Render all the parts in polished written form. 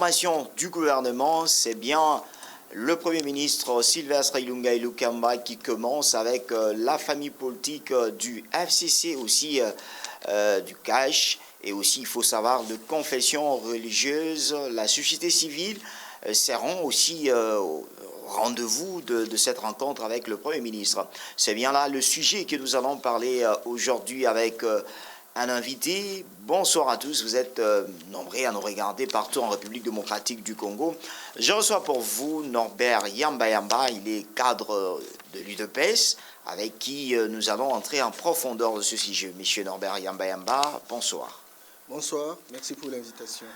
formation du gouvernement, c'est bien le Premier ministre Sylvestre Ilunga Ilukamba qui commence avec la famille politique du FCC, aussi du CASH, et aussi, il faut savoir, de confession religieuse. La société civile seront aussi au rendez-vous de cette rencontre avec le Premier ministre. C'est bien là le sujet que nous allons parler aujourd'hui avec un invité. Bonsoir à tous, vous êtes nombreux à nous regarder partout en République démocratique du Congo. Je reçois pour vous Norbert Yamba. Il est cadre de l'UDPS, avec qui nous allons entrer en profondeur de ce sujet. Monsieur Norbert Yamba, bonsoir. Bonsoir, merci pour l'invitation.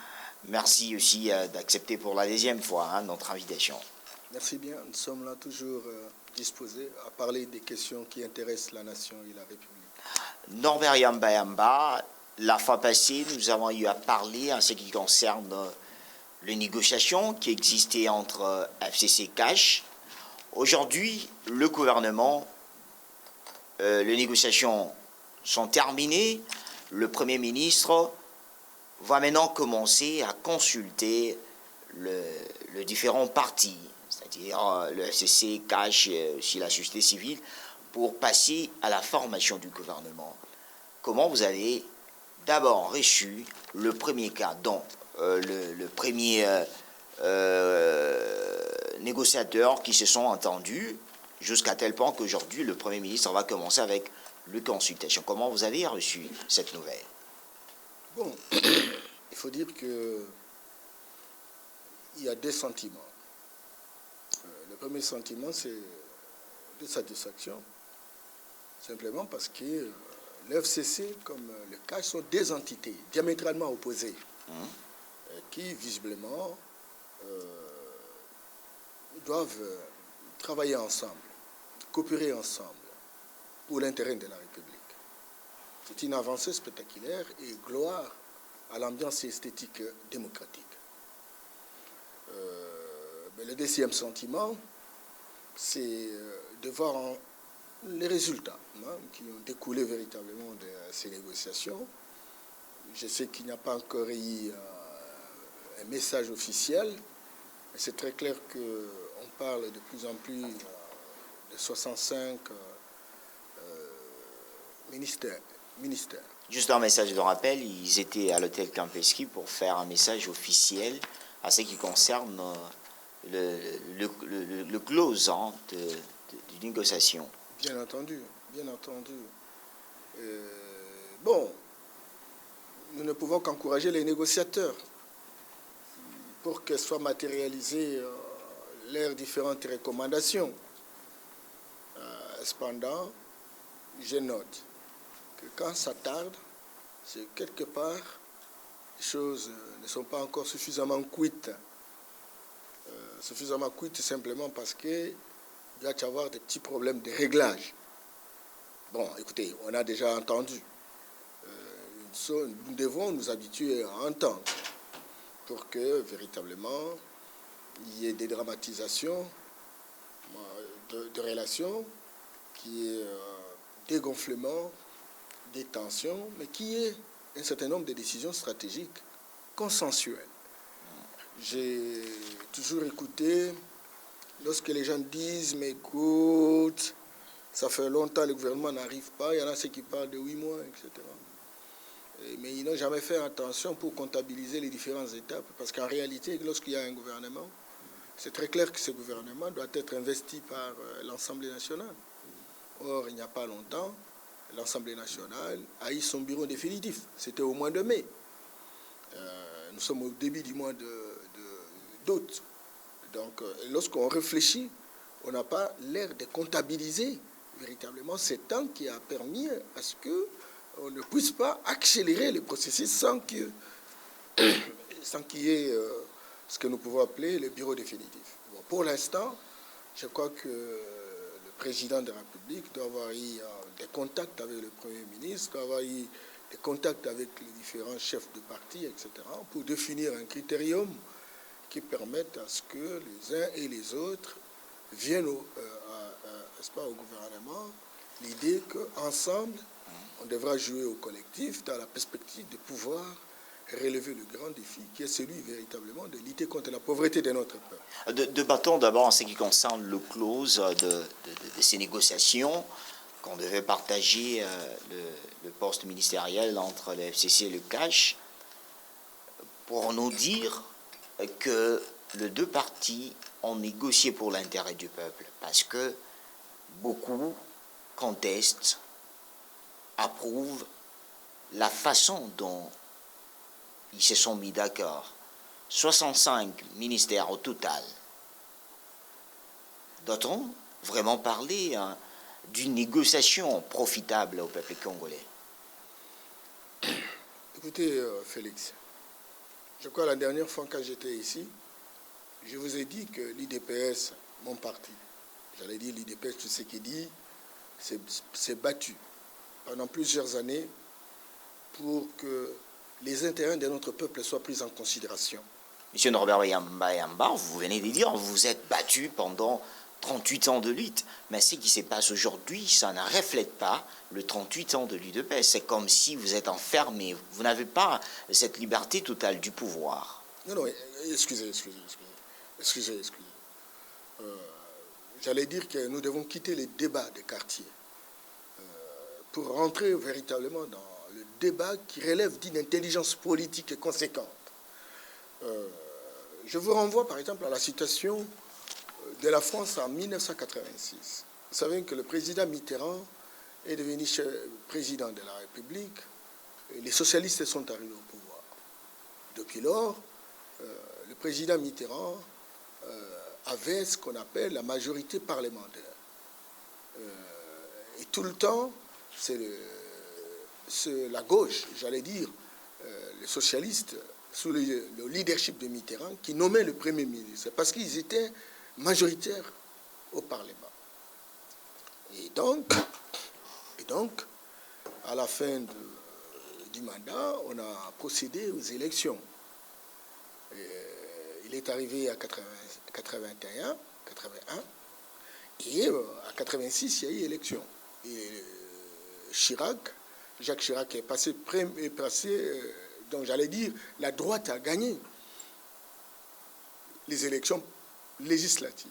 Merci aussi d'accepter pour la deuxième fois notre invitation. Merci bien, nous sommes là toujours disposés à parler des questions qui intéressent la nation et la République. Norbert Yamba, la fois passée, nous avons eu à parler en ce qui concerne les négociations qui existaient entre FCC et CASH. Aujourd'hui, le gouvernement, les négociations sont terminées. Le Premier ministre va maintenant commencer à consulter les différents partis, c'est-à-dire le FCC, CASH et aussi la société civile, pour passer à la formation du gouvernement. Comment vous avez d'abord reçu le premier cas, dont le premier négociateur qui se sont entendus, jusqu'à tel point qu'aujourd'hui, le Premier ministre va commencer avec les consultations. Comment vous avez reçu cette nouvelle? Bon, il faut dire que il y a deux sentiments. Le premier sentiment, c'est de satisfaction, simplement parce que le FCC comme le CASH sont deux entités diamétralement opposées qui, visiblement, doivent travailler ensemble, coopérer ensemble pour l'intérêt de la République. C'est une avancée spectaculaire et gloire à l'ambiance esthétique démocratique. Mais le deuxième sentiment, c'est de voir les résultats qui ont découlé véritablement de ces négociations. Je sais qu'il n'y a pas encore eu un message officiel, mais c'est très clair qu'on parle de plus en plus de 65 ministères. Juste un message de rappel, ils étaient à l'hôtel Campeski pour faire un message officiel à ce qui concerne le close de négociation. Bien entendu, bien entendu. Bon, nous ne pouvons qu'encourager les négociateurs pour que soient matérialisées leurs différentes recommandations. Cependant, je note que quand ça tarde, c'est quelque part, les choses ne sont pas encore suffisamment cuites. Suffisamment cuites simplement parce qu'il doit y avoir des petits problèmes de réglage. Bon, écoutez, on a déjà entendu. Nous devons nous habituer à entendre pour que, véritablement, il y ait des dramatisations de relations, qu'il y ait dégonflement, des tensions, mais qu'il y ait un certain nombre de décisions stratégiques consensuelles. J'ai toujours écouté, lorsque les gens disent, mais écoute, ça fait longtemps que le gouvernement n'arrive pas, il y en a ceux qui parlent de 8 mois, etc. Mais ils n'ont jamais fait attention pour comptabiliser les différentes étapes, parce qu'en réalité, lorsqu'il y a un gouvernement, c'est très clair que ce gouvernement doit être investi par l'Assemblée nationale. Or, il n'y a pas longtemps, l'Assemblée nationale a eu son bureau définitif. C'était au mois de mai. Nous sommes au début du mois d'août. Donc, lorsqu'on réfléchit, on n'a pas l'air de comptabiliser véritablement ce temps qui a permis à ce qu'on ne puisse pas accélérer le processus sans qu'il y ait ce que nous pouvons appeler le bureau définitif. Bon, pour l'instant, je crois que le président de la République doit avoir eu des contacts avec le Premier ministre, doit avoir eu des contacts avec les différents chefs de parti, etc., pour définir un critérium qui permette à ce que les uns et les autres viennent au gouvernement l'idée qu'ensemble, on devra jouer au collectif dans la perspective de pouvoir relever le grand défi qui est celui véritablement de lutter contre la pauvreté de notre peuple. Débattons d'abord en ce qui concerne le close de ces négociations qu'on devait partager le poste ministériel entre le FCC et le CACH pour nous dire que les deux partis ont négocié pour l'intérêt du peuple parce que beaucoup contestent, approuvent la façon dont ils se sont mis d'accord. 65 ministères au total. Doit-on vraiment parler d'une négociation profitable au peuple congolais? Écoutez, Félix, je crois la dernière fois quand j'étais ici, je vous ai dit que l'IDPS, mon parti, j'allais dire l'IDPS, tout ce qu'il dit, s'est battu pendant plusieurs années pour que les intérêts de notre peuple soient pris en considération. Monsieur Norbert Yamba, vous venez de dire, vous vous êtes battu pendant 38 ans de lutte, mais ce qui se passe aujourd'hui, ça ne reflète pas le 38 ans de lutte de paix. C'est comme si vous êtes enfermé, vous n'avez pas cette liberté totale du pouvoir. Non, excusez. J'allais dire que nous devons quitter les débats des quartiers pour rentrer véritablement dans le débat qui relève d'une intelligence politique conséquente. Je vous renvoie par exemple à la situation de la France en 1986. Vous savez que le président Mitterrand est devenu président de la République et les socialistes sont arrivés au pouvoir. Depuis lors, le président Mitterrand avait ce qu'on appelle la majorité parlementaire. Et tout le temps, c'est la gauche, j'allais dire, les socialistes, sous le leadership de Mitterrand, qui nommaient le Premier ministre, parce qu'ils étaient majoritaires au Parlement. Et donc à la fin du mandat, on a procédé aux élections. Il est arrivé à 81, et à 86, il y a eu élection. Et Jacques Chirac est passé, donc j'allais dire, la droite a gagné les élections législatives.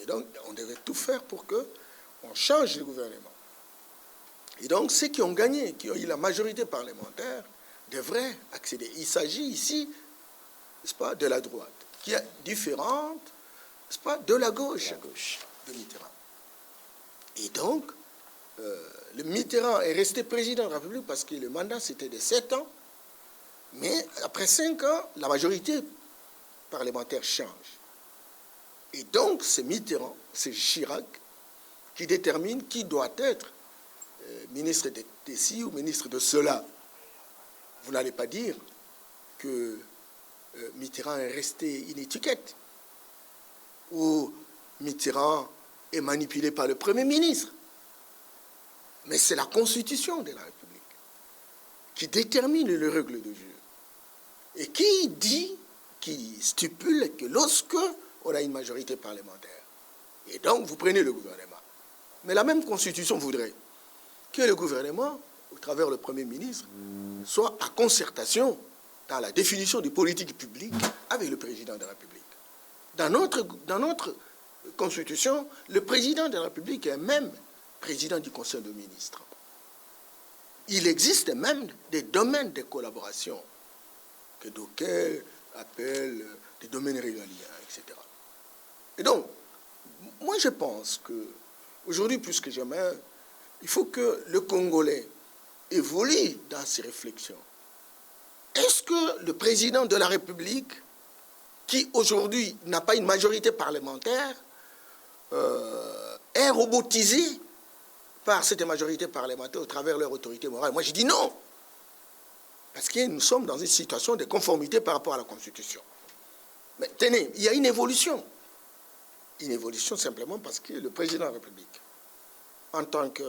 Et donc, on devait tout faire pour qu'on change le gouvernement. Et donc, ceux qui ont gagné, qui ont eu la majorité parlementaire, devraient accéder. Il s'agit ici, n'est-ce pas, de la droite, qui est différente, n'est-ce pas, de la gauche de Mitterrand. Et donc, le Mitterrand est resté président de la République parce que le mandat, c'était de 7 ans. Mais après 5 ans, la majorité parlementaire change. Et donc, c'est Mitterrand, c'est Chirac qui détermine qui doit être ministre de ceci ou ministre de cela. Vous n'allez pas dire que Mitterrand est resté une étiquette ou Mitterrand est manipulé par le Premier ministre. Mais c'est la Constitution de la République qui détermine les règles du jeu et qui stipule que lorsque on a une majorité parlementaire, et donc vous prenez le gouvernement. Mais la même Constitution voudrait que le gouvernement, au travers le Premier ministre, soit à concertation dans la définition des politiques publiques avec le président de la République. Dans notre Constitution, le président de la République est même président du Conseil de ministres. Il existe même des domaines de collaboration que d'aucuns appellent des domaines régaliens, etc. Et donc, moi je pense qu'aujourd'hui, plus que jamais, il faut que le Congolais évolue dans ses réflexions. Est-ce que le président de la République, qui aujourd'hui n'a pas une majorité parlementaire, est robotisé par cette majorité parlementaire au travers de leur autorité morale? Moi je dis non. Parce que nous sommes dans une situation de conformité par rapport à la Constitution. Mais tenez, il y a une évolution. Une évolution simplement parce que le président de la République, en tant que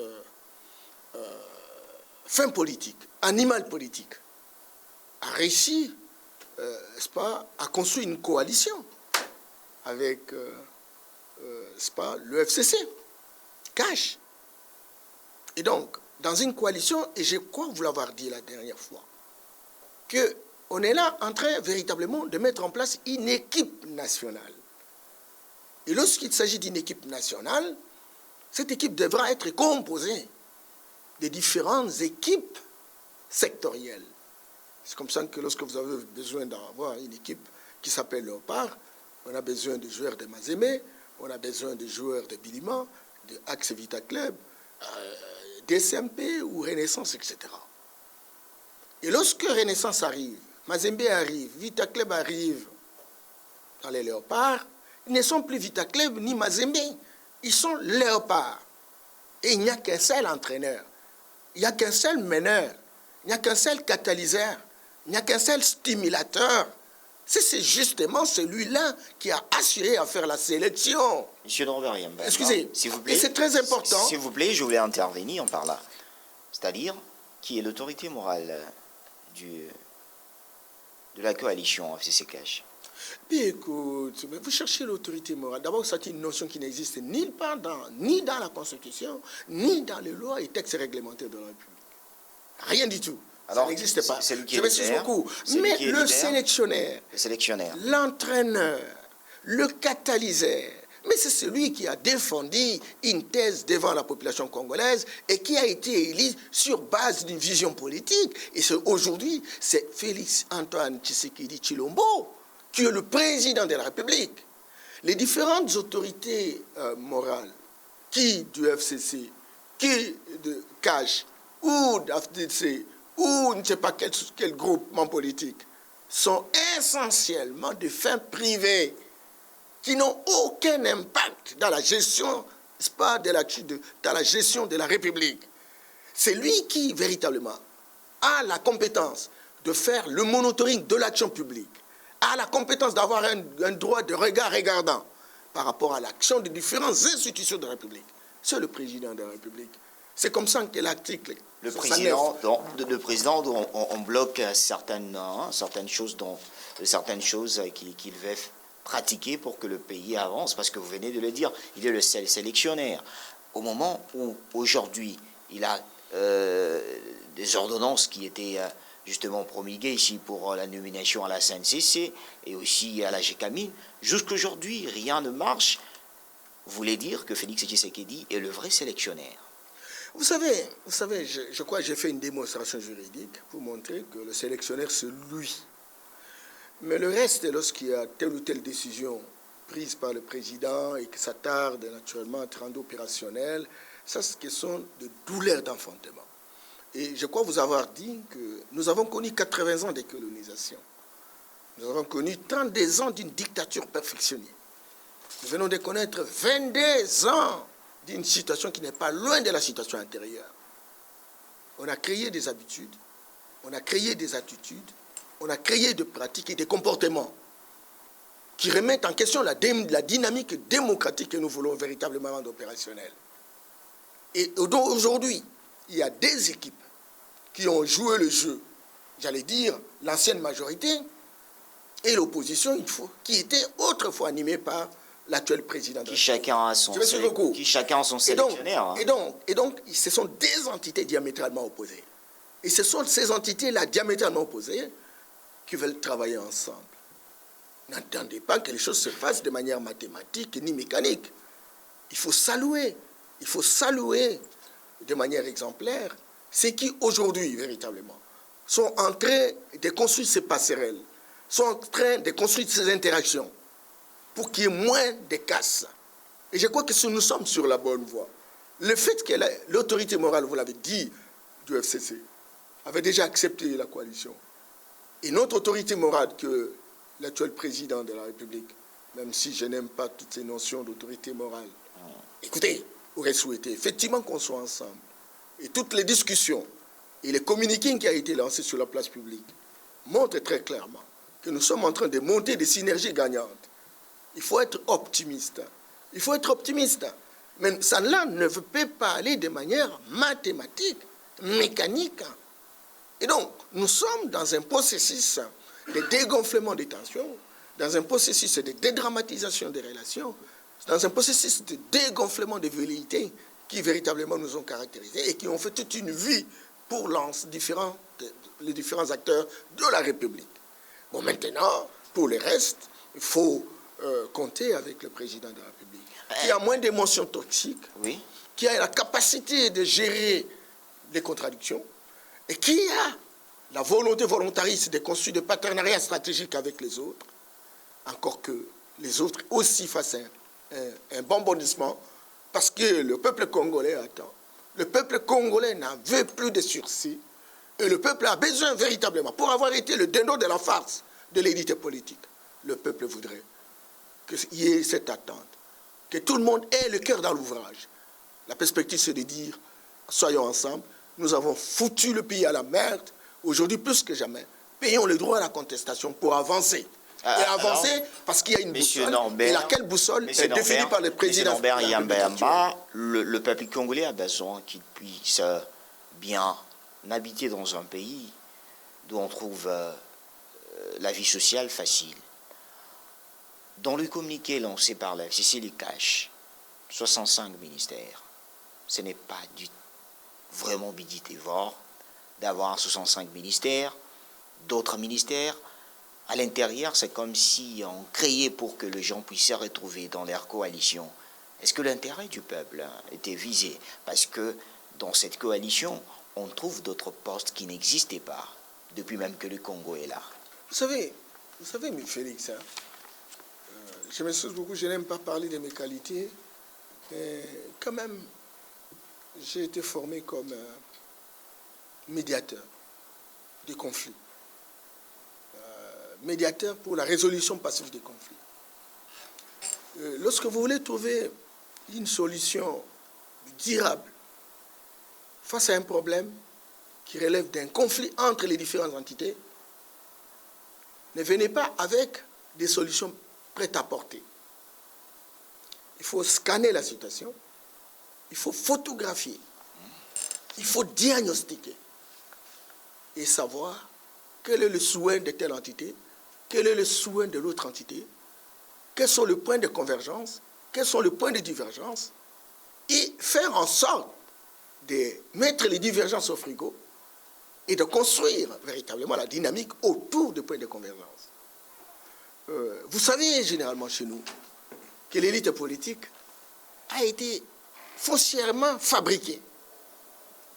fin politique, animal politique, a réussi, n'est-ce pas, à construire une coalition avec, n'est-ce pas, le FCC, CACH. Et donc, dans une coalition, et je crois vous l'avoir dit la dernière fois, qu'on est là en train véritablement de mettre en place une équipe nationale. Et lorsqu'il s'agit d'une équipe nationale, cette équipe devra être composée de différentes équipes sectorielles. C'est comme ça que lorsque vous avez besoin d'avoir une équipe qui s'appelle Léopard, on a besoin de joueurs de Mazembe, on a besoin de joueurs de Bilima, de Axe Vita Club, DSMP ou Renaissance, etc. Et lorsque Renaissance arrive, Mazembe arrive, Vita Club arrive dans les Léopards, ils ne sont plus Vita Club ni Mazembe, ils sont Léopards. Et il n'y a qu'un seul entraîneur, il n'y a qu'un seul meneur, il n'y a qu'un seul catalyseur, il n'y a qu'un seul stimulateur. C'est justement celui-là qui a assuré à faire la sélection. Monsieur Norbert Yamba, excusez, s'il vous plaît. Et c'est très important. S'il vous plaît, je voulais intervenir par là. C'est-à-dire, qui est l'autorité morale de la coalition FCC Cash? Puis écoute, vous cherchez l'autorité morale. D'abord, c'est une notion qui n'existe nulle part ni dans la Constitution, ni dans les lois et textes réglementaires de la République. Rien du tout. Alors, ça n'existe pas. Je m'excuse beaucoup. Mais le sélectionnaire, l'entraîneur, le catalyseur, mais c'est celui qui a défendu une thèse devant la population congolaise et qui a été élu sur base d'une vision politique. Et aujourd'hui, c'est Félix Antoine Tshisekedi Tshilombo qui est le président de la République. Les différentes autorités morales, qui du FCC, qui de CASH, ou d'AFDC, ou je ne sais pas quel groupement politique, sont essentiellement de fins privées qui n'ont aucun impact dans la gestion, dans la gestion de la République. C'est lui qui, véritablement, a la compétence de faire le monitoring de l'action publique, a la compétence d'avoir un droit de regard regardant par rapport à l'action des différentes institutions de la République. C'est le président de la République. C'est comme ça que l'article... Le président, on bloque certaines choses qu'il veut pratiquer pour que le pays avance, parce que vous venez de le dire, il est le seul sélectionnaire. Au moment où, aujourd'hui, il a des ordonnances qui étaient justement promulguées ici pour la nomination à la CNCC et aussi à la GECAMIN, jusqu'aujourd'hui, rien ne marche. Vous voulez dire que Félix Tshisekedi est le vrai sélectionnaire? Vous savez, je crois que j'ai fait une démonstration juridique pour montrer que le sélectionneur, c'est lui. Mais le reste, lorsqu'il y a telle ou telle décision prise par le président et que ça tarde naturellement à être rendu opérationnel, ça, c'est question de douleur d'enfantement. Et je crois vous avoir dit que nous avons connu 80 ans de colonisation. Nous avons connu 32 ans d'une dictature perfectionnée. Nous venons de connaître 22 ans d'une situation qui n'est pas loin de la situation intérieure. On a créé des habitudes, on a créé des attitudes, on a créé des pratiques et des comportements qui remettent en question la dynamique démocratique que nous voulons véritablement rendre opérationnelle. Et aujourd'hui, il y a des équipes qui ont joué le jeu, j'allais dire l'ancienne majorité et l'opposition, qui était autrefois animée par l'actuel président. Qui chacun a son sélectionnaire. Et donc, ce sont des entités diamétralement opposées. Et ce sont ces entités-là diamétralement opposées qui veulent travailler ensemble. N'entendez pas que les choses se fassent de manière mathématique ni mécanique. Il faut saluer de manière exemplaire ceux qui, aujourd'hui, véritablement, sont en train de construire ces passerelles, sont en train de construire ces interactions, pour qu'il y ait moins de casse. Et je crois que nous sommes sur la bonne voie. Le fait que l'autorité morale, vous l'avez dit, du FCC, avait déjà accepté la coalition, et notre autorité morale, que l'actuel président de la République, même si je n'aime pas toutes ces notions d'autorité morale, écoutez, aurait souhaité effectivement qu'on soit ensemble. Et toutes les discussions et les communiqués qui ont été lancés sur la place publique montrent très clairement que nous sommes en train de monter des synergies gagnantes. Il faut être optimiste. Il faut être optimiste. Mais ça là ne peut pas aller de manière mathématique, mécanique. Et donc, nous sommes dans un processus de dégonflement des tensions, dans un processus de dédramatisation des relations, dans un processus de dégonflement des velléités qui véritablement nous ont caractérisés et qui ont fait toute une vie pour les différents acteurs de la République. Bon, maintenant, pour le reste, il faut compter avec le président de la République, qui a moins d'émotions toxiques, Oui. qui a la capacité de gérer les contradictions et qui a la volonté volontariste de construire des partenariats stratégiques avec les autres, encore que les autres aussi fassent un bon bondissement, parce que le peuple congolais attend. Le peuple congolais n'en veut plus de sursis, et le peuple a besoin véritablement, pour avoir été le dindon de la farce de l'élite politique, le peuple voudrait qu'il y ait cette attente, que tout le monde ait le cœur dans l'ouvrage. La perspective, c'est de dire, soyons ensemble, nous avons foutu le pays à la merde, aujourd'hui plus que jamais, payons le droit à la contestation pour avancer. Et avancer alors, parce qu'il y a une boussole, Norbert, et laquelle boussole est définie par le président. Norbert Yamba, le peuple congolais a besoin qu'il puisse bien habiter dans un pays où on trouve la vie sociale facile. Dans le communiqué lancé par la FCC, les cache 65 ministères. Ce n'est pas vraiment bidétivore d'avoir 65 ministères, d'autres ministères. À l'intérieur, c'est comme si on créait pour que les gens puissent se retrouver dans leur coalition. Est-ce que l'intérêt du peuple était visé? Parce que dans cette coalition, on trouve d'autres postes qui n'existaient pas, depuis même que le Congo est là. Vous savez, M. Félix, je m'excuse beaucoup, je n'aime pas parler de mes qualités, mais quand même, j'ai été formé comme médiateur des conflits. Médiateur pour la résolution passive des conflits. Lorsque vous voulez trouver une solution durable face à un problème qui relève d'un conflit entre les différentes entités, ne venez pas avec des solutions prêtes à porter. Il faut scanner la situation, il faut photographier, il faut diagnostiquer et savoir quel est le souhait de telle entité, quel est le souhait de l'autre entité, quels sont les points de convergence, quels sont les points de divergence, et faire en sorte de mettre les divergences au frigo et de construire véritablement la dynamique autour des points de convergence. Vous savez, généralement chez nous, que l'élite politique a été foncièrement fabriquée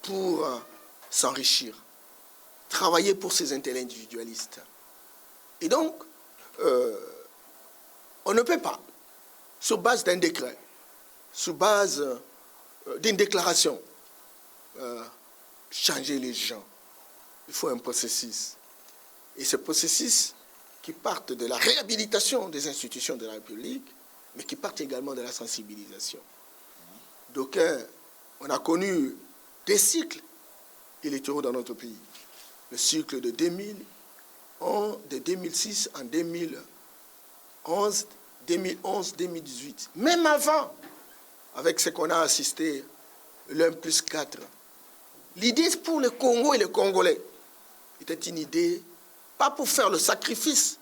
pour s'enrichir, travailler pour ses intérêts individualistes. Et donc, on ne peut pas, sur base d'un décret, sur base d'une déclaration, changer les gens. Il faut un processus. Et ce processus qui parte de la réhabilitation des institutions de la République, mais qui part également de la sensibilisation. Donc, on a connu des cycles électoraux dans notre pays. Le cycle de 2000, de 2006 en 2011, 2018. Même avant, avec ce qu'on a assisté, l'1+4. L'idée pour le Congo et les Congolais était une idée, pas pour faire le sacrifice,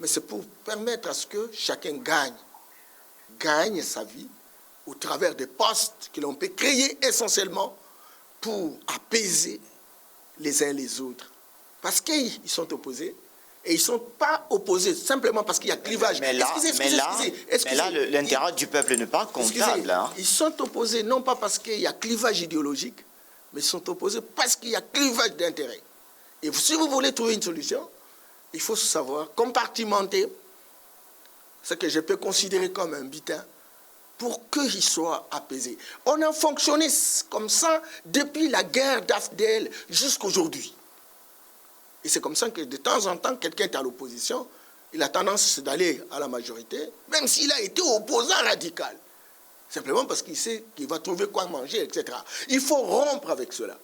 mais c'est pour permettre à ce que chacun gagne sa vie au travers des postes que l'on peut créer essentiellement pour apaiser les uns les autres. Parce qu'ils sont opposés, et ils ne sont pas opposés simplement parce qu'il y a clivage. Mais là, l'intérêt du peuple n'est pas comptable. Hein. Ils sont opposés non pas parce qu'il y a clivage idéologique, mais ils sont opposés parce qu'il y a clivage d'intérêt. Et si vous voulez trouver une solution, il faut savoir compartimenter ce que je peux considérer comme un butin pour qu'il soit apaisé. On a fonctionné comme ça depuis la guerre d'Afdel jusqu'à aujourd'hui. Et c'est comme ça que de temps en temps, quelqu'un est à l'opposition, il a tendance d'aller à la majorité, même s'il a été opposant radical. Simplement parce qu'il sait qu'il va trouver quoi manger, etc. Il faut rompre avec cela.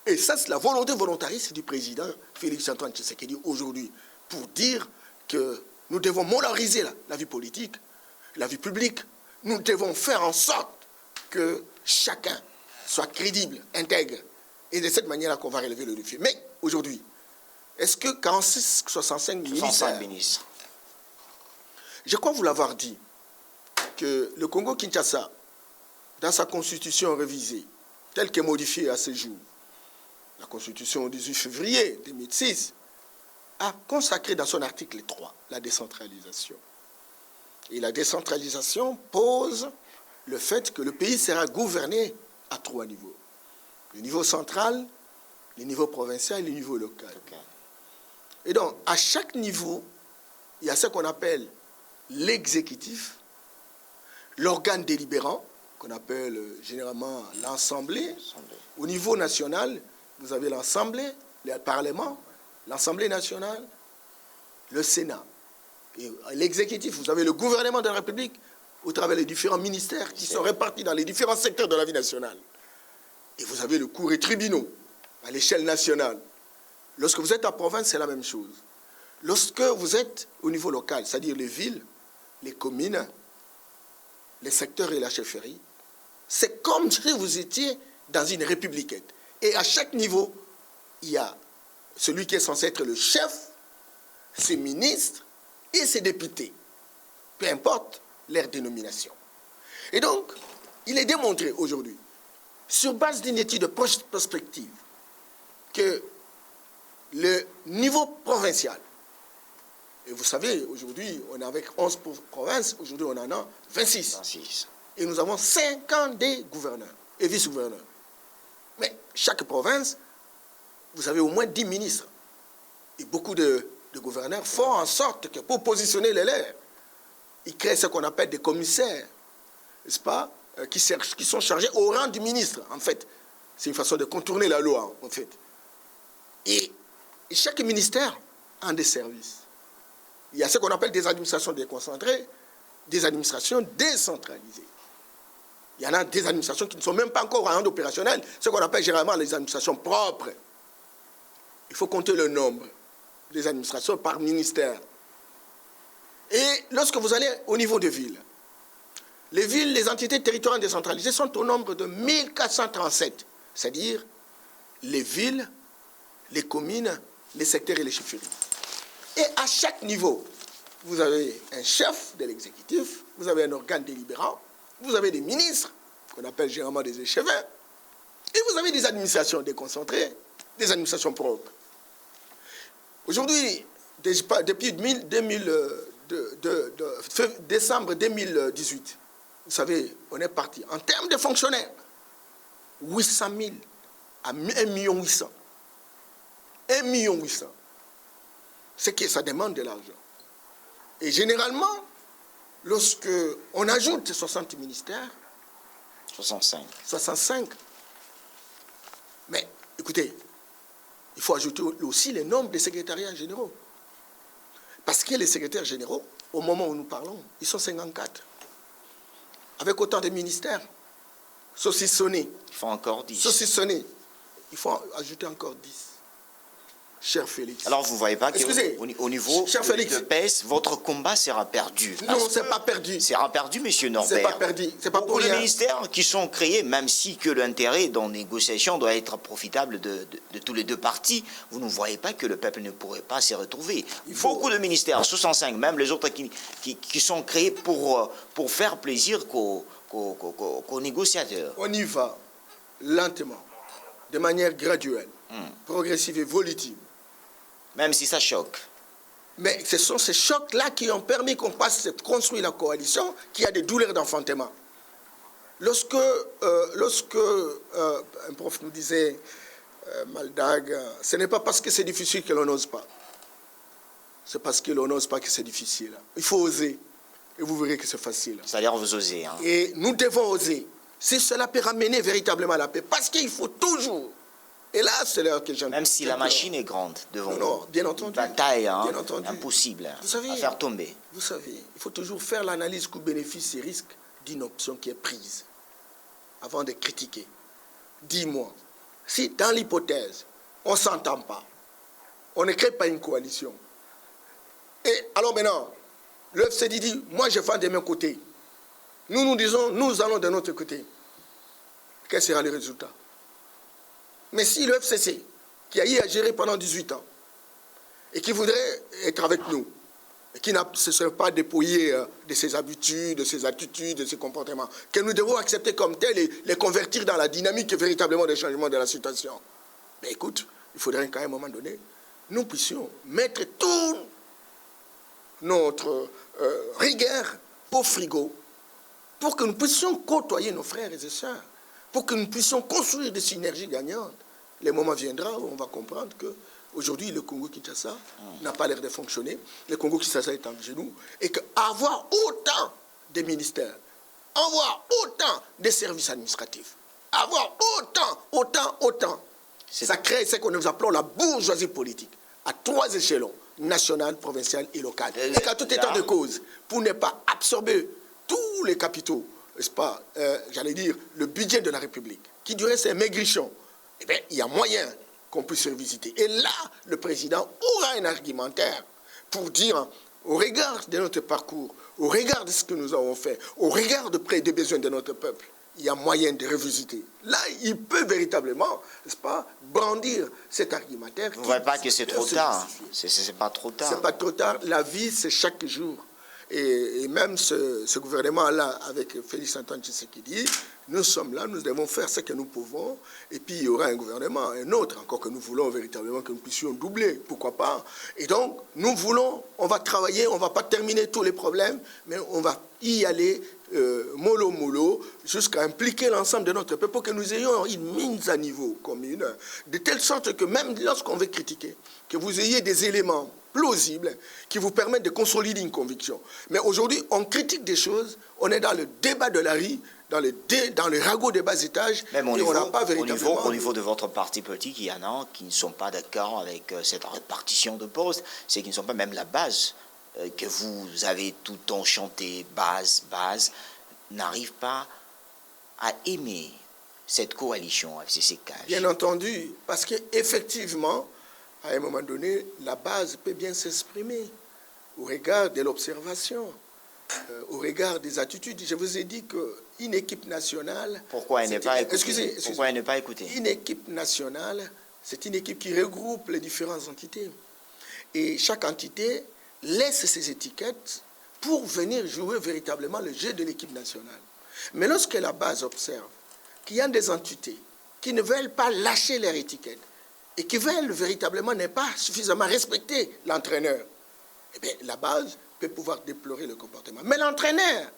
Et ça, c'est la volonté volontariste du président Félix-Antoine Tshisekedi aujourd'hui, pour dire que nous devons molariser la vie politique, la vie publique. Nous devons faire en sorte que chacun soit crédible, intègre. Et de cette manière-là qu'on va relever le défi. Mais aujourd'hui, est-ce que 65 ministres, je crois vous l'avoir dit, que le Congo-Kinshasa, dans sa constitution révisée, telle qu'elle est modifiée à ce jour, la Constitution du 18 février 2006, a consacré dans son article 3 la décentralisation. Et la décentralisation pose le fait que le pays sera gouverné à 3 niveaux. Le niveau central, le niveau provincial et le niveau local. Et donc, à chaque niveau, il y a ce qu'on appelle l'exécutif, l'organe délibérant, qu'on appelle généralement l'Assemblée. Au niveau national, vous avez l'Assemblée, le Parlement, l'Assemblée nationale, le Sénat. Et l'exécutif, vous avez le gouvernement de la République, au travers des différents ministères qui sont répartis dans les différents secteurs de la vie nationale. Et vous avez le cours et tribunaux à l'échelle nationale. Lorsque vous êtes en province, c'est la même chose. Lorsque vous êtes au niveau local, c'est-à-dire les villes, les communes, les secteurs et la chefferie, c'est comme si vous étiez dans une république. Et à chaque niveau, il y a celui qui est censé être le chef, ses ministres et ses députés, peu importe leur dénomination. Et donc, il est démontré aujourd'hui, sur base d'une étude de prospective, que le niveau provincial, et vous savez, aujourd'hui, on est avec 11 provinces, aujourd'hui on en a 26. Et nous avons 50 gouverneurs et vice-gouverneurs. Mais chaque province, vous avez au moins 10 ministres. Et beaucoup de gouverneurs font en sorte que pour positionner les leurs, ils créent ce qu'on appelle des commissaires, n'est-ce pas, qui sont chargés au rang du ministre, en fait. C'est une façon de contourner la loi, en fait. Et chaque ministère a des services. Il y a ce qu'on appelle des administrations déconcentrées, des administrations décentralisées. Il y en a des administrations qui ne sont même pas encore en rang opérationnel, ce qu'on appelle généralement les administrations propres. Il faut compter le nombre des administrations par ministère. Et lorsque vous allez au niveau des villes, les villes, les entités territoriales décentralisées sont au nombre de 1437, c'est-à-dire les villes, les communes, les secteurs et les chefferies. Et à chaque niveau, vous avez un chef de l'exécutif, vous avez un organe délibérant, vous avez des ministres, qu'on appelle généralement des échevins, et vous avez des administrations déconcentrées, des administrations propres. Aujourd'hui, depuis décembre 2018, vous savez, on est parti, en termes de fonctionnaires, 800 000 à 1 800 000. 1 800 000. C'est que ça demande de l'argent. Et généralement, lorsque on ajoute 60 ministères, 65. Mais écoutez, il faut ajouter aussi le nombre des secrétariats généraux. Parce que les secrétaires généraux, au moment où nous parlons, ils sont 54. Avec autant de ministères, saucissonnés. Il faut encore 10. Saucissonnés. Il faut ajouter encore 10. Cher Félix. Alors, vous ne voyez pas qu'au niveau de PES, votre combat sera perdu. Non, ce n'est pas perdu. Sera perdu, monsieur Norbert. Ce n'est pas perdu. C'est pas pour les ministères qui sont créés, même si que l'intérêt dans les négociations doit être profitable de tous les deux partis, vous ne voyez pas que le peuple ne pourrait pas s'y retrouver. Beaucoup de ministères, 65, même les autres qui sont créés pour faire plaisir qu'aux négociateurs. On y va lentement, de manière graduelle, progressive et évolutive. Même si ça choque. Mais ce sont ces chocs-là qui ont permis qu'on passe construire la coalition qui a des douleurs d'enfantement. Lorsque un prof nous disait, Maldag, ce n'est pas parce que c'est difficile que l'on n'ose pas. C'est parce que l'on n'ose pas que c'est difficile. Il faut oser. Et vous verrez que c'est facile. C'est-à-dire vous osez. Hein. Et nous devons oser. Si cela peut ramener véritablement la paix. Parce qu'il faut toujours... Et là, c'est l'heure que j'aime. Même si la machine est grande devant non, bien entendu. Une bataille bien entendu. Impossible vous savez, à faire tomber. Vous savez, il faut toujours faire l'analyse coût-bénéfice et risque d'une option qui est prise avant de critiquer. Dis-moi, si dans l'hypothèse, on ne s'entend pas, on ne crée pas une coalition, et alors maintenant, le FCD dit, moi je vends de mon côté. Nous disons, nous allons de notre côté. Quel sera le résultat? Mais si le FCC, qui a eu à gérer pendant 18 ans, et qui voudrait être avec nous, et qui ne se serait pas dépouillé de ses habitudes, de ses attitudes, de ses comportements, que nous devons accepter comme tels et les convertir dans la dynamique véritablement des changements de la situation. Mais écoute, il faudrait qu'à un moment donné, nous puissions mettre tout notre rigueur au frigo pour que nous puissions côtoyer nos frères et sœurs, pour que nous puissions construire des synergies gagnantes. Le moment viendra où on va comprendre que aujourd'hui, le Congo-Kinshasa n'a pas l'air de fonctionner. Le Congo-Kinshasa est en genoux. Et qu'avoir autant de ministères, avoir autant de services administratifs, avoir autant, ça crée ce que nous appelons la bourgeoisie politique, à 3 échelons, national, provincial et local. Et qu'à tout état de cause, pour ne pas absorber tous les capitaux, n'est-ce pas, j'allais dire, le budget de la République, qui du reste est maigrichon, eh bien, il y a moyen qu'on puisse revisiter. Et là, le président aura un argumentaire pour dire, au regard de notre parcours, au regard de ce que nous avons fait, au regard des besoins de notre peuple, il y a moyen de revisiter. Là, il peut véritablement, n'est-ce pas, brandir cet argumentaire. Vous ne voyez pas que c'est trop tard. C'est pas trop tard. C'est pas trop tard. La vie, c'est chaque jour. Et même ce gouvernement-là, avec Félix Antoine Tshisekedi, nous sommes là, nous devons faire ce que nous pouvons. Et puis, il y aura un gouvernement, un autre, encore que nous voulons véritablement que nous puissions doubler. Pourquoi pas? Et donc, nous voulons, on va travailler, on ne va pas terminer tous les problèmes, mais on va y aller mollo, jusqu'à impliquer l'ensemble de notre peuple pour que nous ayons une mise à niveau commune, de telle sorte que même lorsqu'on veut critiquer, que vous ayez des éléments plausibles qui vous permettent de consolider une conviction. Mais aujourd'hui, on critique des choses, on est dans le débat de la rue, dans le ragot des bas étages, même et on n'a pas véritablement... Au niveau de votre parti politique, il y en a qui ne sont pas d'accord avec cette répartition de postes, c'est qui ne sont pas même la base que vous avez tout le temps chanté, base, n'arrive pas à aimer cette coalition FCC-CAJ. Bien entendu, parce qu'effectivement, à un moment donné, la base peut bien s'exprimer au regard de l'observation, au regard des attitudes. Je vous ai dit qu'une équipe nationale... Pourquoi elle n'est pas écoutée? Excusez. Pourquoi elle n'est pas écoutée? Une équipe nationale, c'est une équipe qui regroupe les différentes entités. Et chaque entité laisse ses étiquettes pour venir jouer véritablement le jeu de l'équipe nationale. Mais lorsque la base observe qu'il y a des entités qui ne veulent pas lâcher leur étiquette et qui veulent véritablement ne pas suffisamment respecter l'entraîneur, eh bien, la base peut pouvoir déplorer le comportement. Mais l'entraîneur,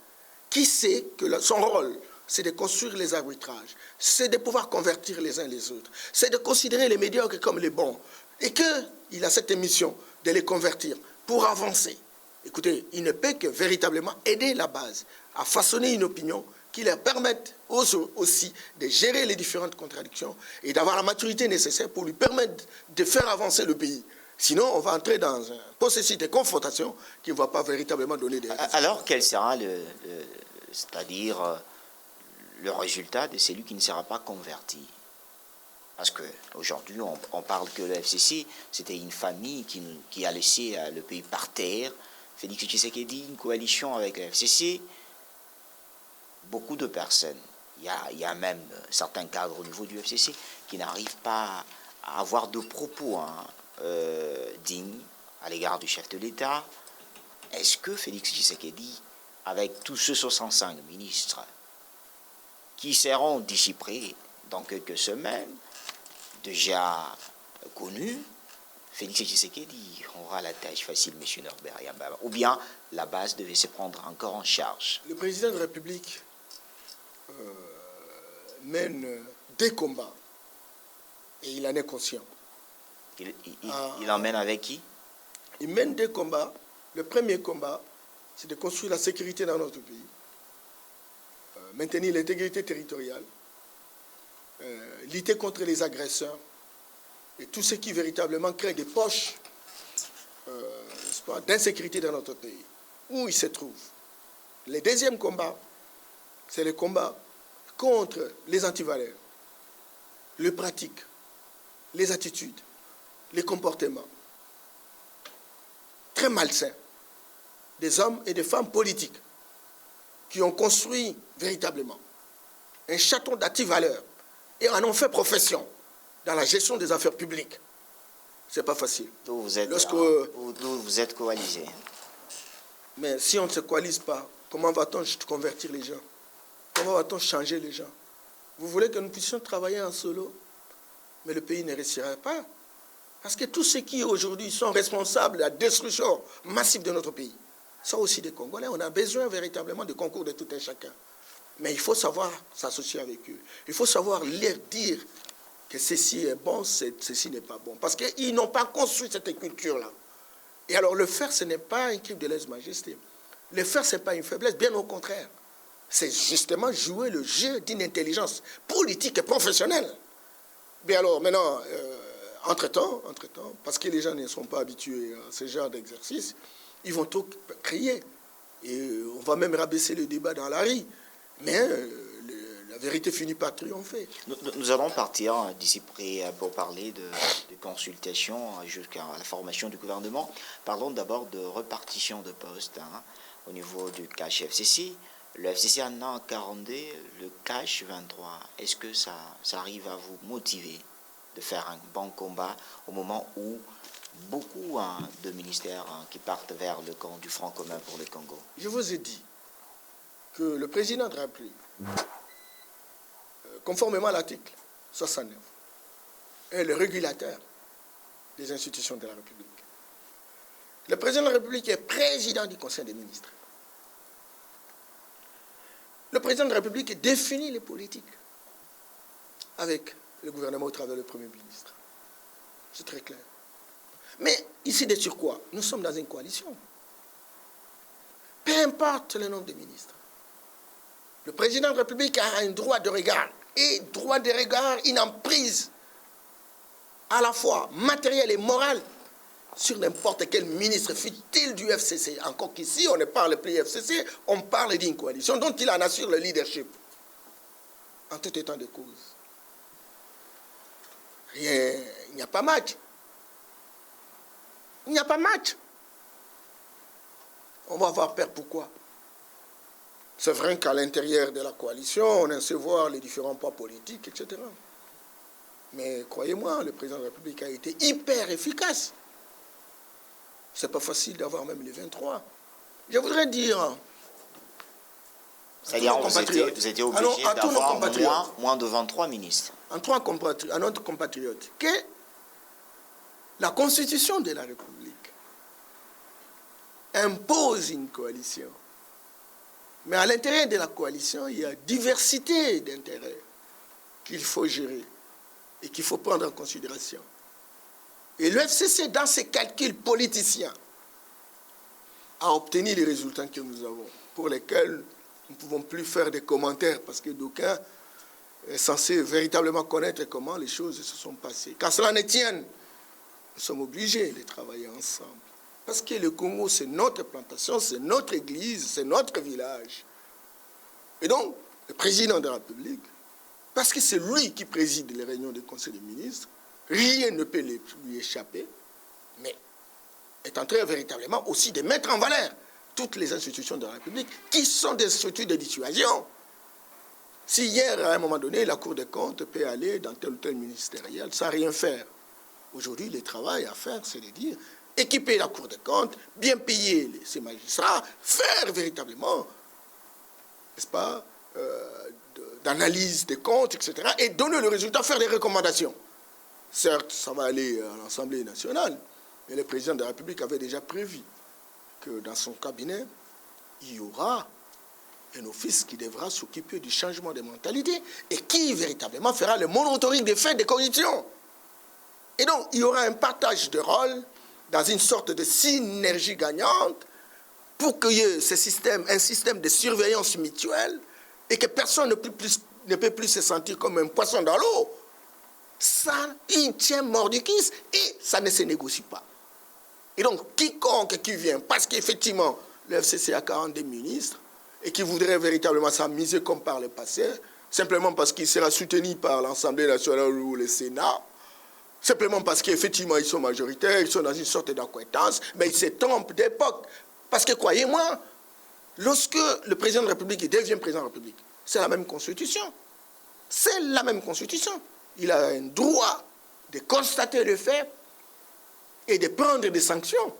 qui sait que son rôle, c'est de construire les arbitrages, c'est de pouvoir convertir les uns les autres, c'est de considérer les médiocres comme les bons, et qu'il a cette mission de les convertir pour avancer. Écoutez, il ne peut que véritablement aider la base à façonner une opinion qui leur permette aussi de gérer les différentes contradictions et d'avoir la maturité nécessaire pour lui permettre de faire avancer le pays. Sinon, on va entrer dans un processus de confrontation qui ne va pas véritablement donner des résultats. Alors, quel sera c'est-à-dire le résultat de celui qui ne sera pas converti? Parce qu'aujourd'hui, on parle que le FCC, c'était une famille qui a laissé le pays par terre. Félix Tshisekedi, une coalition avec le FCC, beaucoup de personnes, il y a même certains cadres au niveau du FCC qui n'arrivent pas à avoir de propos dignes à l'égard du chef de l'État. Est-ce que Félix Tshisekedi, avec tous ceux 65 ministres qui seront disciplés dans quelques semaines, déjà connus, Félix Tshisekedi aura la tâche facile, M. Norbert Yambaba, ou bien la base devait se prendre encore en charge? Le président de la République mène des combats et il en est conscient. Il emmène avec qui? Il mène des combats. Le premier combat, c'est de construire la sécurité dans notre pays, maintenir l'intégrité territoriale, lutter contre les agresseurs et tout ce qui véritablement crée des poches d'insécurité dans notre pays, où il se trouve. Le deuxième combat, c'est le combat contre les antivaleurs, les pratiques, les attitudes, les comportements très malsains des hommes et des femmes politiques qui ont construit véritablement un château d'antivaleurs et en ont fait profession dans la gestion des affaires publiques. C'est pas facile. D'où vous êtes coalisé. Mais si on ne se coalise pas, comment va-t-on convertir les gens? Comment va-t-on changer les gens? Vous voulez que nous puissions travailler en solo? mais le pays ne réussira pas. Parce que tous ceux qui aujourd'hui sont responsables de la destruction massive de notre pays sont aussi des Congolais. On a besoin véritablement du concours de tout un chacun. Mais il faut savoir s'associer avec eux. Il faut savoir leur dire que ceci est bon, ceci n'est pas bon. Parce qu'ils n'ont pas construit cette culture-là. Et alors le faire, ce n'est pas un crime de lèse-majesté. Le faire, ce n'est pas une faiblesse, bien au contraire. C'est justement jouer le jeu d'une intelligence politique et professionnelle. Bien alors, maintenant, entre-temps, parce que les gens ne sont pas habitués à ce genre d'exercice, ils vont tout crier. Et on va même rabaisser le débat dans la rue. Mais la vérité finit par triompher. Nous allons partir d'ici près pour parler de consultation jusqu'à la formation du gouvernement. Parlons d'abord de répartition de postes au niveau du cash FCC. Le FCC en a 42, le cash 23. Est-ce que ça arrive à vous motiver de faire un bon combat au moment où beaucoup de ministères qui partent vers le camp du Front commun pour le Congo? Je vous ai dit que le président de la République, conformément à l'article 69, est le régulateur des institutions de la République. Le président de la République est président du Conseil des ministres. Le président de la République définit les politiques avec le gouvernement au travers du Premier ministre. C'est très clair. Mais ici, de sur quoi? Nous sommes dans une coalition. Peu importe le nombre de ministres. Le président de la République a un droit de regard. Et droit de regard, une emprise à la fois matérielle et morale sur n'importe quel ministre, fut-il du FCC. Encore qu'ici, on ne parle plus du FCC, on parle d'une coalition dont il en assure le leadership. En tout état de cause. Il n'y a pas match. Il n'y a pas match. On va avoir peur pourquoi? C'est vrai qu'à l'intérieur de la coalition, on essaie de voir les différents poids politiques, etc. Mais croyez-moi, le président de la République a été hyper efficace. C'est pas facile d'avoir même les 23. Je voudrais dire... C'est-à-dire vous étiez obligé d'avoir moins de 23 ministres. À notre compatriote, que la Constitution de la République impose une coalition. Mais à l'intérieur de la coalition, il y a diversité d'intérêts qu'il faut gérer et qu'il faut prendre en considération. Et le FCC, dans ses calculs politiciens, a obtenu les résultats que nous avons, pour lesquels nous ne pouvons plus faire des commentaires, parce que d'aucuns sont censés véritablement connaître comment les choses se sont passées. Quand cela ne tienne, nous sommes obligés de travailler ensemble. Parce que le Congo, c'est notre plantation, c'est notre église, c'est notre village. Et donc, le président de la République, parce que c'est lui qui préside les réunions du Conseil des ministres, rien ne peut lui échapper, mais est en train véritablement aussi de mettre en valeur toutes les institutions de la République qui sont des structures de dissuasion. Si hier, à un moment donné, la Cour des comptes peut aller dans tel ou tel ministériel sans rien faire, aujourd'hui, le travail à faire, c'est de dire équiper la Cour des comptes, bien payer ses magistrats, faire véritablement, n'est-ce pas, d'analyse des comptes, etc., et donner le résultat, faire des recommandations. Certes, ça va aller à l'Assemblée nationale, mais le président de la République avait déjà prévu que dans son cabinet, il y aura un office qui devra s'occuper du changement des mentalités et qui véritablement fera le monitoring des faits de corruption. Et donc, il y aura un partage de rôle dans une sorte de synergie gagnante pour qu'il y ait un système de surveillance mutuelle et que personne ne peut plus se sentir comme un poisson dans l'eau. Ça, il tient mordicus et ça ne se négocie pas. Et donc, quiconque qui vient, parce qu'effectivement, le FCC a 42 ministres et qui voudrait véritablement s'amuser comme par le passé, simplement parce qu'il sera soutenu par l'Assemblée nationale ou le Sénat, simplement parce qu'effectivement, ils sont majoritaires, ils sont dans une sorte d'acquiescence, mais ils se trompent d'époque. Parce que, croyez-moi, lorsque le président de la République devient président de la République, c'est la même constitution. C'est la même constitution. Il a un droit de constater les faits et de prendre des sanctions.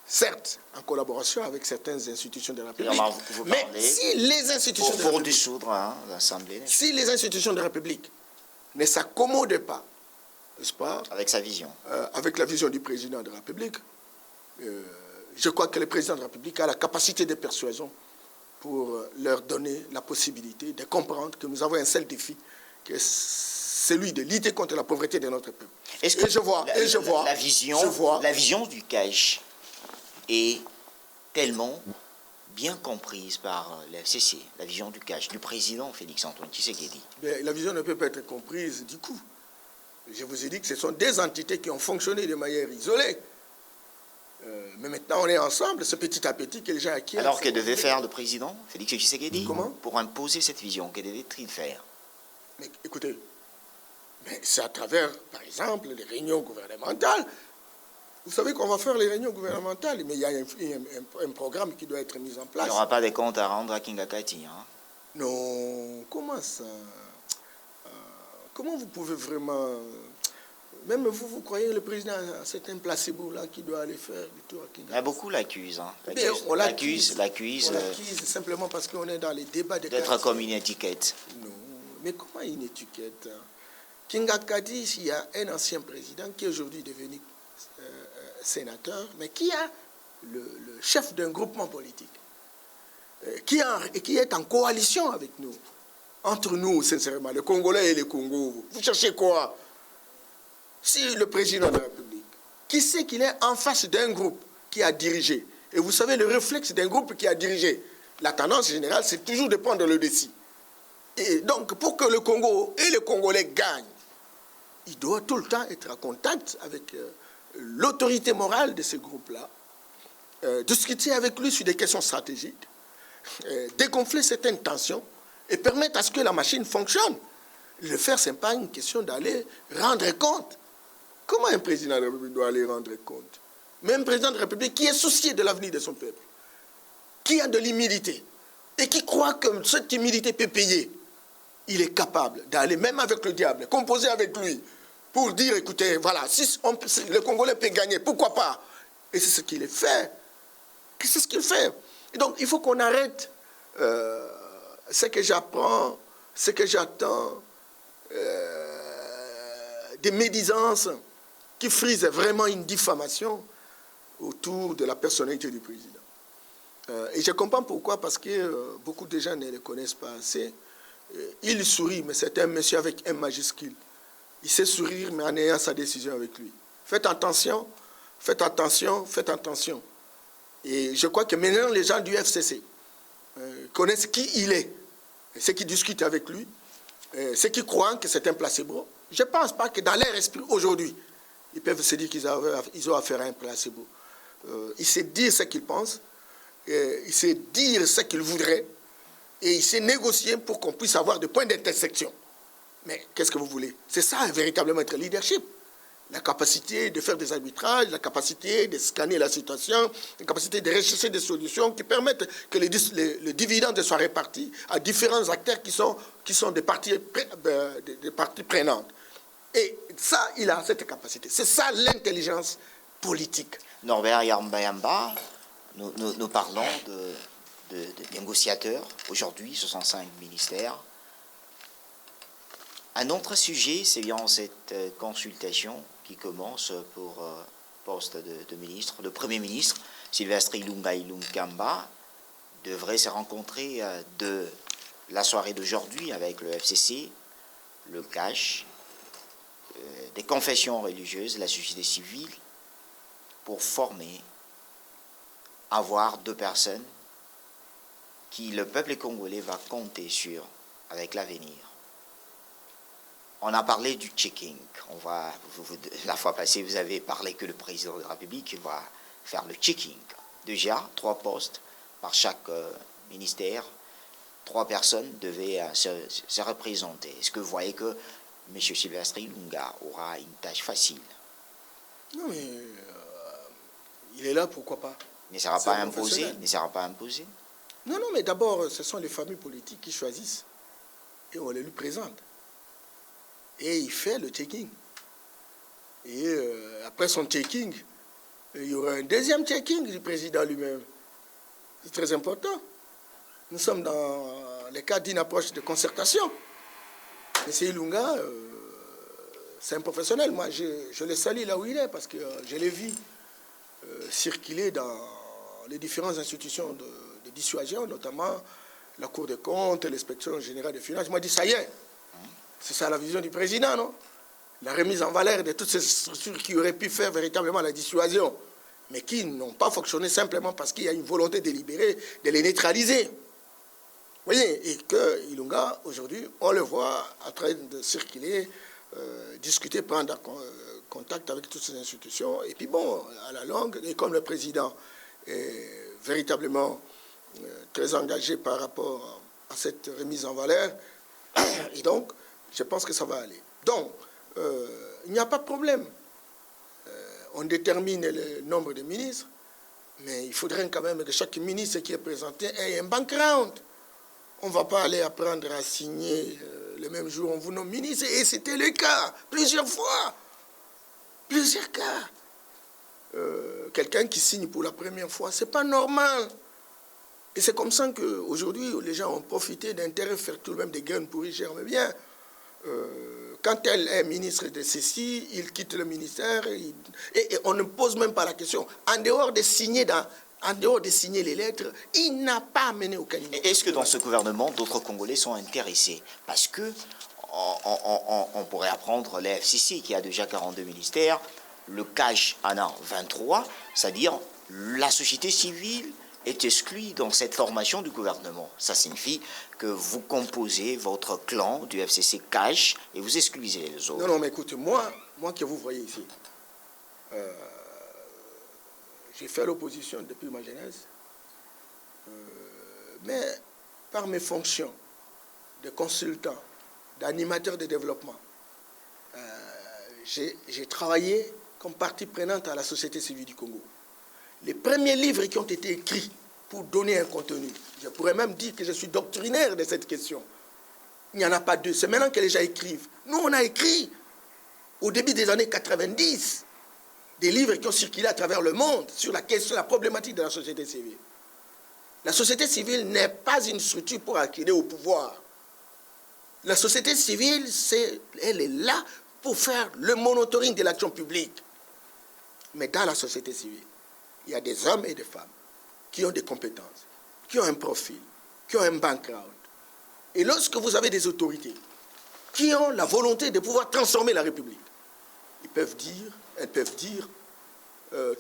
Certes, en collaboration avec certaines institutions de la République. Mais si les institutions de la République, dissoudre l'Assemblée, si les institutions de la République ne s'accommodent pas n'est-ce pas? Avec sa vision. Avec la vision du président de la République. Je crois que le président de la République a la capacité de persuasion pour leur donner la possibilité de comprendre que nous avons un seul défi, qui est celui de lutter contre la pauvreté de notre peuple. Est-ce que la vision du cash est tellement bien comprise par le FCC, la vision du cash, du président Félix-Antoine Tshisekedi? La vision ne peut pas être comprise du coup. Je vous ai dit que ce sont des entités qui ont fonctionné de manière isolée. Mais maintenant, on est ensemble, c'est petit à petit que les gens acquièrent. Alors, que devait faire le président Félix Tshisekedi? Comment? Pour imposer cette vision, que devait-il faire? Mais écoutez, c'est à travers, par exemple, les réunions gouvernementales. Vous savez qu'on va faire les réunions gouvernementales, mais il y a un programme qui doit être mis en place. Il n'y aura pas de comptes à rendre à Kinga Kati, hein? Non, comment ça? Comment vous pouvez vraiment... Même vous croyez que le président a certains placebos-là qui doit aller faire du tour à Kinga Kati? Beaucoup l'accusent, hein? On l'accuse simplement parce qu'on est dans les débats de d'être comme une étiquette. Non, mais comment une étiquette? Kinga Kati, il y a un ancien président qui est aujourd'hui devenu sénateur, mais qui a le chef d'un groupement politique, qui est en coalition avec nous. Entre nous, sincèrement, les Congolais et les Congos, vous cherchez quoi? Si le président de la République, qui sait qu'il est en face d'un groupe qui a dirigé, et vous savez, le réflexe d'un groupe qui a dirigé, la tendance générale, c'est toujours de prendre le dessus. Et donc, pour que le Congo et les Congolais gagnent, il doit tout le temps être en contact avec l'autorité morale de ce groupe-là, discuter avec lui sur des questions stratégiques, dégonfler certaines tensions et permettre à ce que la machine fonctionne. Le faire, ce n'est pas une question d'aller rendre compte. Comment un président de la République doit aller rendre compte? Mais un président de la République qui est soucié de l'avenir de son peuple, qui a de l'humilité et qui croit que cette humilité peut payer, il est capable d'aller même avec le diable, composer avec lui, pour dire, écoutez, voilà, si le Congolais peut gagner, pourquoi pas? Et c'est ce qu'il fait. C'est ce qu'il fait. Et donc, il faut qu'on arrête ce que j'apprends, ce que j'attends, des médisances qui frisent vraiment une diffamation autour de la personnalité du président. Et je comprends pourquoi, parce que beaucoup de gens ne le connaissent pas assez. Il sourit, mais c'est un monsieur avec un majuscule. Il sait sourire, mais en ayant sa décision avec lui. Faites attention, faites attention, faites attention. Et je crois que maintenant, les gens du FCC connaissent qui il est, et ceux qui discutent avec lui, ceux qui croient que c'est un placebo. Je ne pense pas que dans leur esprit, aujourd'hui, ils peuvent se dire qu'ils ont affaire à un placebo. Il sait dire ce qu'il pense, il sait dire ce qu'il voudrait, et il sait négocier pour qu'on puisse avoir des points d'intersection. Mais qu'est-ce que vous voulez? C'est ça, véritablement, être leadership. La capacité de faire des arbitrages, la capacité de scanner la situation, la capacité de rechercher des solutions qui permettent que le dividende soit réparti à différents acteurs qui sont des parties prenantes. Et ça, il a cette capacité. C'est ça l'intelligence politique. Norbert Yamba, nous parlons de négociateurs. Aujourd'hui, 65 ministères. Un autre sujet, c'est bien cette consultation qui commence pour poste de ministre. Le Premier ministre, Sylvestre Ilunga Ilunkamba, devrait se rencontrer de la soirée d'aujourd'hui avec le FCC, le CACH, des confessions religieuses, la société civile, pour former, avoir 2 personnes qui le peuple congolais va compter sur avec l'avenir. On a parlé du checking. La fois passée, vous avez parlé que le président de la République va faire le checking. Déjà, 3 postes par chaque ministère. 3 personnes devaient se représenter. Est-ce que vous voyez que M. Sylvestre Ilunga aura une tâche facile? Non, mais il est là, pourquoi pas? Ne sera pas imposé? Ne sera pas imposé? Non, mais d'abord, ce sont les familles politiques qui choisissent. Et on les lui présente. Et il fait le checking. Et après son checking, il y aura un deuxième checking du président lui-même. C'est très important. Nous sommes dans le cadre d'une approche de concertation. M. Ilunga c'est un professionnel. Moi, je le salue là où il est parce que je l'ai vu circuler dans les différentes institutions de dissuasion, notamment la Cour des comptes, l'inspection générale des finances. Moi, je dis, ça y est, c'est ça la vision du président, non? La remise en valeur de toutes ces structures qui auraient pu faire véritablement la dissuasion, mais qui n'ont pas fonctionné simplement parce qu'il y a une volonté délibérée de les neutraliser. Vous voyez, et que Ilunga, aujourd'hui, on le voit en train de circuler, discuter, prendre contact avec toutes ces institutions. Et puis bon, à la longue, et comme le président est véritablement très engagé par rapport à cette remise en valeur, et donc, je pense que ça va aller. Donc, il n'y a pas de problème. On détermine le nombre de ministres, mais il faudrait quand même que chaque ministre qui est présenté ait un background. On ne va pas aller apprendre à signer le même jour, on vous nomme ministre. Et c'était le cas, plusieurs fois. Plusieurs cas. Quelqu'un qui signe pour la première fois, ce n'est pas normal. Et c'est comme ça qu'aujourd'hui, les gens ont profité d'intérêt faire tout de même des graines pourries, germent bien. Quand elle est ministre de ceci, il quitte le ministère et on ne pose même pas la question. En dehors de signer les lettres, il n'a pas mené aucun. Est-ce que dans ce gouvernement, d'autres Congolais sont intéressés? Parce que on pourrait apprendre la FCC qui a déjà 42 ministères, le CAJ en a 23, c'est-à-dire la société civile est exclue dans cette formation du gouvernement. Ça signifie que vous composez votre clan du FCC CAJ et vous exclusez les autres. Non, mais écoutez, moi que vous voyez ici, j'ai fait l'opposition depuis ma jeunesse, mais par mes fonctions de consultant, d'animateur de développement, j'ai travaillé comme partie prenante à la société civile du Congo. Les premiers livres qui ont été écrits pour donner un contenu, je pourrais même dire que je suis doctrinaire de cette question. Il n'y en a pas deux, c'est maintenant que les gens écrivent. Nous, on a écrit, au début des années 90, des livres qui ont circulé à travers le monde sur la question, la problématique de la société civile. La société civile n'est pas une structure pour accéder au pouvoir. La société civile, elle est là pour faire le monitoring de l'action publique. Mais dans la société civile, il y a des hommes et des femmes qui ont des compétences, qui ont un profil, qui ont un background. Et lorsque vous avez des autorités qui ont la volonté de pouvoir transformer la République, elles peuvent dire,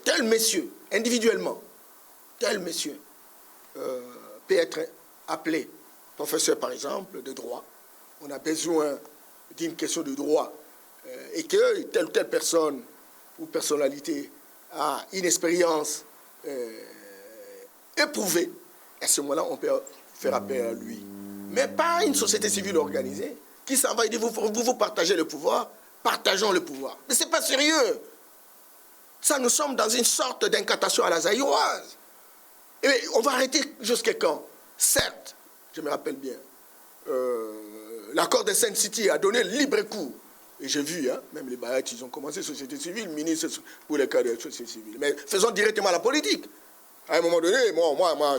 tel monsieur, individuellement, tel monsieur peut être appelé professeur, par exemple, de droit. On a besoin d'une question de droit et que telle ou telle personne ou personnalité a une expérience éprouvée. À ce moment-là, on peut faire appel à lui. Mais pas une société civile organisée qui s'en va et dit vous partagez le pouvoir, partageons le pouvoir. Mais ce n'est pas sérieux. Ça, nous sommes dans une sorte d'incantation à la zaïroise. Et on va arrêter jusqu'à quand? Certes, je me rappelle bien, l'accord de Sainte City a donné libre cours. Et j'ai vu, même les Bayettes, ils ont commencé société civile, ministre pour les cas de la société civile. Mais faisons directement la politique. À un moment donné, moi,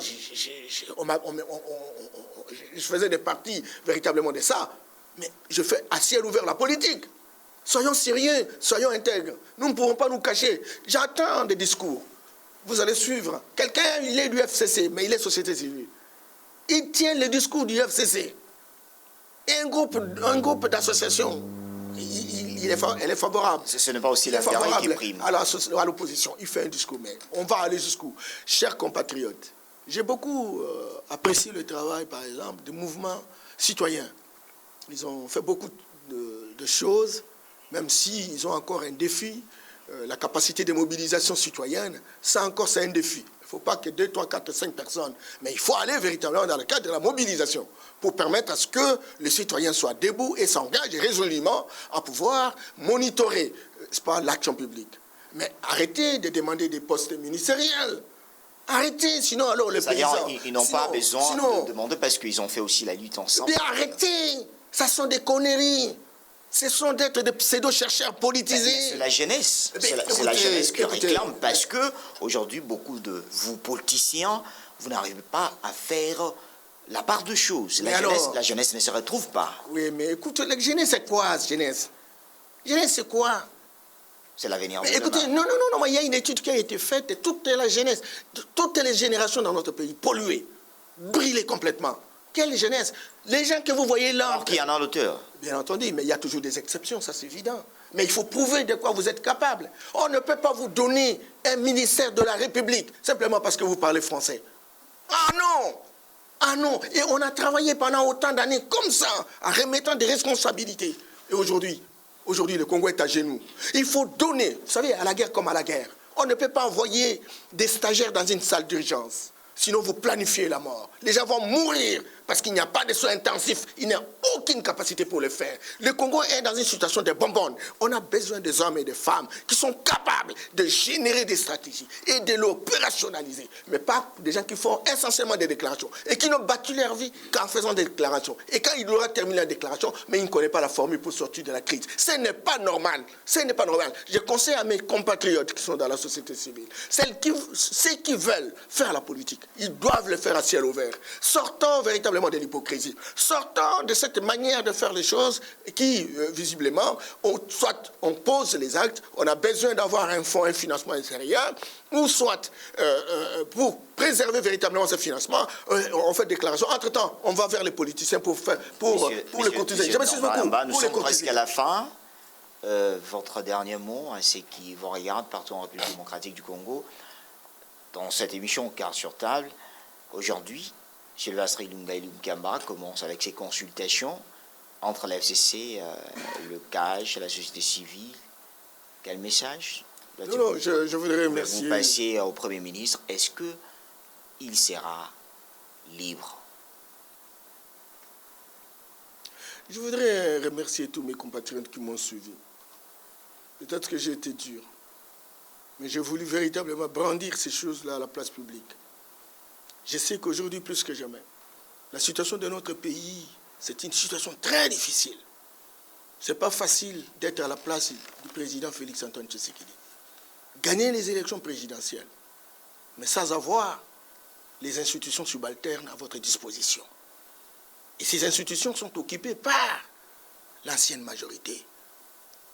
je faisais des parties véritablement de ça. Mais je fais à ciel ouvert la politique. Soyons sérieux, soyons intègres. Nous ne pouvons pas nous cacher. J'attends des discours. Vous allez suivre. Quelqu'un, il est du FCC, mais il est société civile. Il tient le discours du FCC. Et un groupe d'associations, elle est favorable. Ce n'est pas aussi l'intérêt qui prime. À l'opposition, il fait un discours, mais on va aller jusqu'où? Chers compatriotes, j'ai beaucoup apprécié le travail, par exemple, des mouvements citoyens. Ils ont fait beaucoup de choses, même s'ils ont encore un défi. La capacité de mobilisation citoyenne, ça encore, c'est un défi. Il ne faut pas que 2, 3, 4, 5 personnes, mais il faut aller véritablement dans le cadre de la mobilisation pour permettre à ce que les citoyens soient debout et s'engagent résolument à pouvoir monitorer l'action publique. Mais arrêtez de demander des postes ministériels. Arrêtez, sinon alors le président... Ils n'ont pas besoin de demander parce qu'ils ont fait aussi la lutte ensemble. Mais arrêtez, ça sont des conneries. Ce sont d'être des pseudo-chercheurs politisés. C'est la jeunesse. C'est la jeunesse qui réclame parce que aujourd'hui, beaucoup de vous politiciens, vous n'arrivez pas à faire la part de choses. La jeunesse ne se retrouve pas. Oui, mais écoute, la jeunesse, c'est quoi, cette jeunesse? Jeunesse, c'est quoi? C'est l'avenir de écoutez, demain. non, il y a une étude qui a été faite et toute la jeunesse, toutes les générations dans notre pays, polluées, brûlées complètement. Quelle jeunesse? Les gens que vous voyez là... Alors qu'il y en a l'auteur. Bien entendu, mais il y a toujours des exceptions, ça c'est évident. Mais il faut prouver de quoi vous êtes capable. On ne peut pas vous donner un ministère de la République simplement parce que vous parlez français. Ah non! Ah non! Et on a travaillé pendant autant d'années comme ça, en remettant des responsabilités. Et aujourd'hui, le Congo est à genoux. Il faut donner, vous savez, à la guerre comme à la guerre. On ne peut pas envoyer des stagiaires dans une salle d'urgence. Sinon, vous planifiez la mort. Les gens vont mourir parce qu'il n'y a pas de soins intensifs. Il n'y a aucune capacité pour le faire. Le Congo est dans une situation de bonbonne. On a besoin des hommes et des femmes qui sont capables de générer des stratégies et de l'opérationnaliser. Mais pas des gens qui font essentiellement des déclarations et qui n'ont battu leur vie qu'en faisant des déclarations. Et quand il aura terminé la déclaration, mais il ne connaît pas la formule pour sortir de la crise. Ce n'est pas normal. Ce n'est pas normal. Je conseille à mes compatriotes qui sont dans la société civile, ceux qui veulent faire la politique, ils doivent le faire à ciel ouvert. Sortons véritablement de l'hypocrisie. Sortons de cette manière de faire les choses qui, visiblement, soit on pose les actes, on a besoin d'avoir un fonds, un financement extérieur, ou soit pour préserver véritablement ce financement, on fait des déclarations. Entre-temps, on va vers les politiciens pour le cotiser. Je m'excuse beaucoup. Nous sommes presque à la fin. Votre dernier mot à ceux qui vous regardent partout en République démocratique du Congo, dans cette émission Carte sur table, aujourd'hui, Sylvestre Ilunga Ilunkamba commence avec ses consultations entre la FCC, le CAJ, la société civile. Quel message Non, je voudrais remercier... Vous passez au Premier ministre. Est-ce qu'il sera libre? Je voudrais remercier tous mes compatriotes qui m'ont suivi. Peut-être que j'ai été dur, mais j'ai voulu véritablement brandir ces choses-là à la place publique. Je sais qu'aujourd'hui, plus que jamais, la situation de notre pays, c'est une situation très difficile. Ce n'est pas facile d'être à la place du président Félix-Antoine Tshisekedi. Gagner les élections présidentielles, mais sans avoir les institutions subalternes à votre disposition. Et ces institutions sont occupées par l'ancienne majorité,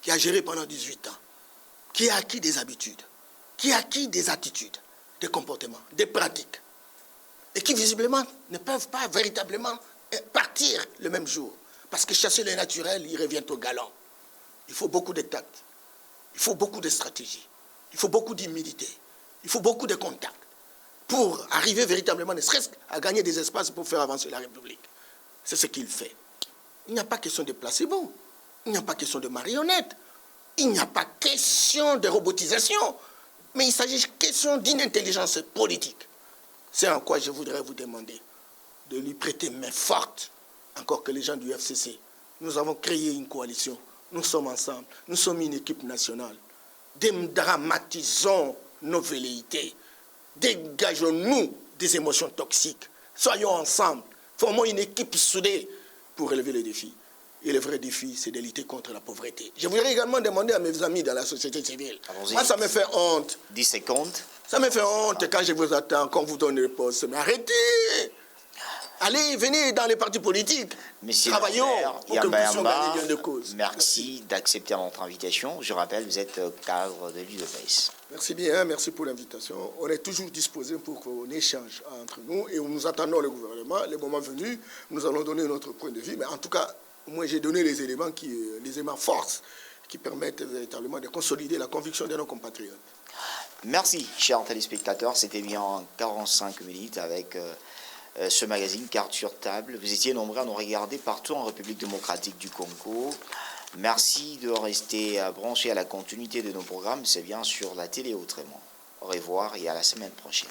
qui a géré pendant 18 ans, qui a acquis des habitudes, qui a acquis des attitudes, des comportements, des pratiques, et qui visiblement ne peuvent pas véritablement partir le même jour. Parce que chasser le naturel, il revient au galant. Il faut beaucoup de tact, il faut beaucoup de stratégie, il faut beaucoup d'humilité, il faut beaucoup de contacts pour arriver véritablement, ne serait-ce qu'à gagner des espaces pour faire avancer la République. C'est ce qu'il fait. Il n'y a pas question de placebo, il n'y a pas question de marionnette, il n'y a pas question de robotisation, mais il s'agit question d'une intelligence politique. C'est en quoi je voudrais vous demander de lui prêter main forte, encore que les gens du FCC. Nous avons créé une coalition, nous sommes ensemble, nous sommes une équipe nationale. Dédramatisons nos velléités, dégageons-nous des émotions toxiques, soyons ensemble, formons une équipe soudée pour relever les défis. Et le vrai défi, c'est de lutter contre la pauvreté. Je voudrais également demander à mes amis dans la société civile. Moi, ça me fait honte. 10 secondes. Ça me fait honte quand je vous attends, quand vous donnez le poste. Mais arrêtez! Allez, venez dans les partis politiques. Monsieur Travaillons pour que nous puissions gagner gain de cause. Merci d'accepter notre invitation. Je rappelle, vous êtes cadre de l'UDPS. Merci bien, merci pour l'invitation. On est toujours disposé pour qu'on échange entre nous et nous attendons le gouvernement. Le moment venu, nous allons donner notre point de vue. Mais en tout cas, moi j'ai donné les éléments force qui permettent véritablement de consolider la conviction de nos compatriotes. Merci, chers téléspectateurs. C'était bien 45 minutes avec ce magazine Carte sur table. Vous étiez nombreux à nous regarder partout en République démocratique du Congo. Merci de rester branchés à la continuité de nos programmes. C'est bien sur la télé autrement. Au revoir et à la semaine prochaine.